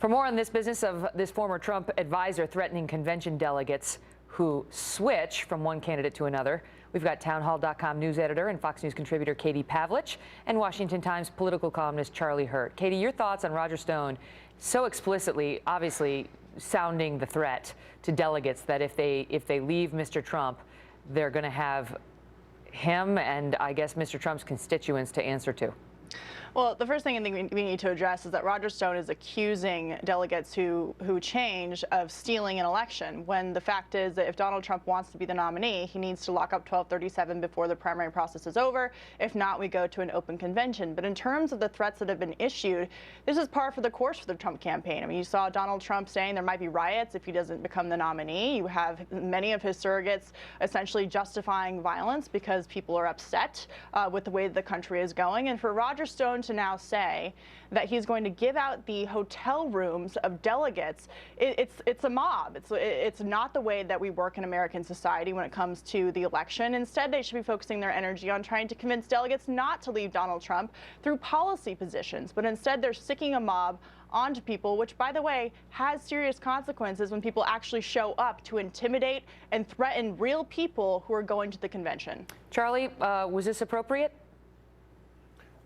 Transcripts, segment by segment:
For more on this business of this former Trump advisor threatening convention delegates who switch from one candidate to another, we've got townhall.com news editor and Fox News contributor Katie Pavlich and Washington Times political columnist Charlie Hurt. Katie, your thoughts on Roger Stone so explicitly, obviously, sounding the threat to delegates that if they leave Mr. Trump, they're going to have him and, I guess, Mr. Trump's constituents to answer to. Well, the first thing I think we need to address is that Roger Stone is accusing delegates who change of stealing an election, when the fact is that if Donald Trump wants to be the nominee, he needs to lock up 1237 before the primary process is over. If not, we go to an open convention. But in terms of the threats that have been issued, this is par for the course for the Trump campaign. I mean, you saw Donald Trump saying there might be riots if he doesn't become the nominee. You have many of his surrogates essentially justifying violence because people are upset with the way the country is going. And for Roger Stone to now say that he's going to give out the hotel rooms of delegates, it's a mob. It's not the way that we work in American society when it comes to the election. Instead, they should be focusing their energy on trying to convince delegates not to leave Donald Trump through policy positions, but instead they're sticking a mob onto people, which, by the way, has serious consequences when people actually show up to intimidate and threaten real people who are going to the convention. Charlie, was this appropriate?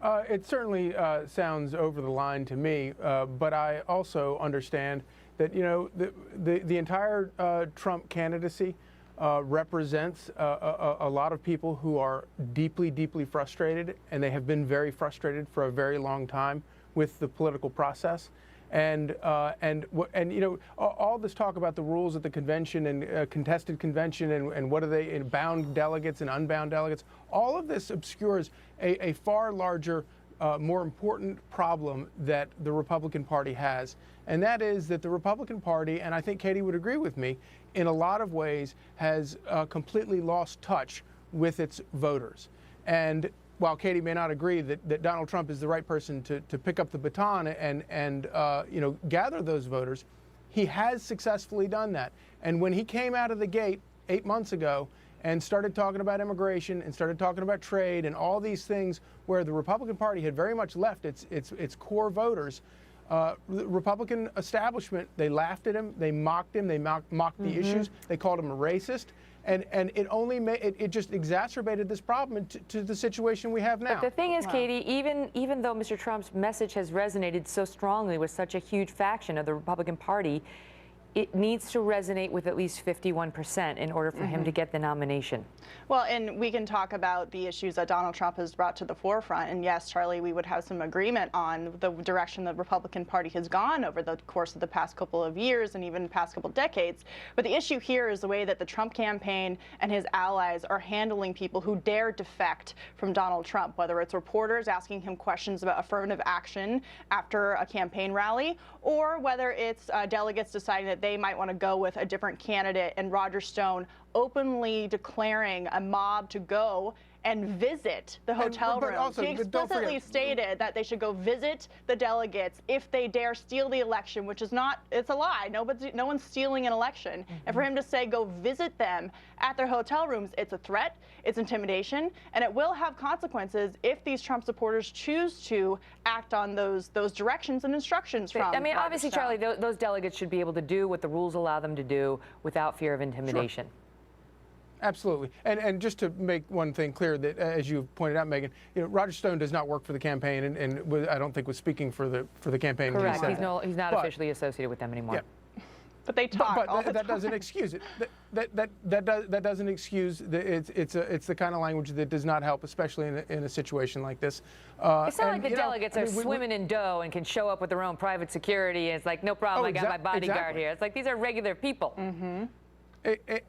It certainly sounds over the line to me, but I also understand that, you know, the entire Trump candidacy represents a lot of people who are deeply, deeply frustrated, and they have been very frustrated for a very long time with the political process. And you know, all this talk about the rules at the convention and contested convention and what are they, in bound delegates and unbound delegates, all of this obscures a far larger, more important problem that the Republican Party has. And that is that the Republican Party, and I think Katie would agree with me, in a lot of ways has completely lost touch with its voters. And while Katie may not agree that Donald Trump is the right person to pick up the baton and you know, gather those voters, he has successfully done that. And when he came out of the gate 8 months ago and started talking about immigration and started talking about trade and all these things where the Republican Party had very much left its core voters, the Republican establishment, they laughed at him, they mocked him, they mocked the issues, they called him a racist. And it only it just exacerbated this problem to the situation we have now. But the thing is, Katie, even though Mr. Trump's message has resonated so strongly with such a huge faction of the Republican Party, it needs to resonate with at least 51% in order for him to get the nomination. Well, and we can talk about the issues that Donald Trump has brought to the forefront. And yes, Charlie, we would have some agreement on the direction the Republican Party has gone over the course of the past couple of years and even the past couple decades. But the issue here is the way that the Trump campaign and his allies are handling people who dare defect from Donald Trump, whether it's reporters asking him questions about affirmative action after a campaign rally, or whether it's delegates deciding that they might want to go with a different candidate, and Roger Stone openly declaring a mob to go and visit the hotel room. He explicitly stated that they should go visit the delegates if they dare steal the election, which is not, it's a lie. No one's stealing an election. And for him to say go visit them at their hotel rooms, it's a threat, it's intimidation, and it will have consequences if these Trump supporters choose to act on those directions and instructions from I mean, Roger obviously, Stone. Charlie, those delegates should be able to do what the rules allow them to do without fear of intimidation. Sure. Absolutely. And just to make one thing clear, that as you pointed out, Megan, you know, Roger Stone does not work for the campaign, and I don't think was speaking for the campaign. Correct. He's not officially associated with them anymore. Yeah. But they talk all the time. That doesn't excuse it. That doesn't excuse it's the kind of language that does not help, especially in a situation like this. It's not like the delegates are swimming in dough and can show up with their own private security. And it's like, no problem, I got my bodyguard here. It's like these are regular people.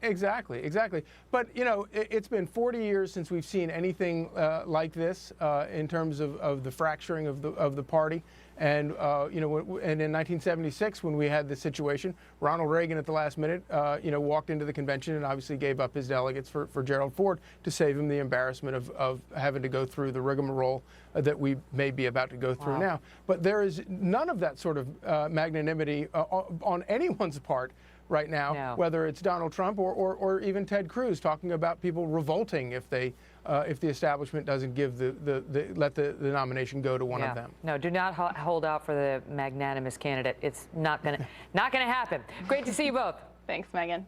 Exactly. But, you know, it's been 40 years since we've seen anything like this in terms of the fracturing of the party. And, you know, and in 1976, when we had this situation, Ronald Reagan at the last minute, you know, walked into the convention and obviously gave up his delegates for Gerald Ford to save him the embarrassment of having to go through the rigmarole that we may be about to go through now. But there is none of that sort of magnanimity on anyone's part right now, whether it's Donald Trump or even Ted Cruz talking about people revolting if they if the establishment doesn't give let the nomination go to one of them. No, do not hold out for the magnanimous candidate. It's not gonna happen. Great to see you both. Thanks, Megan.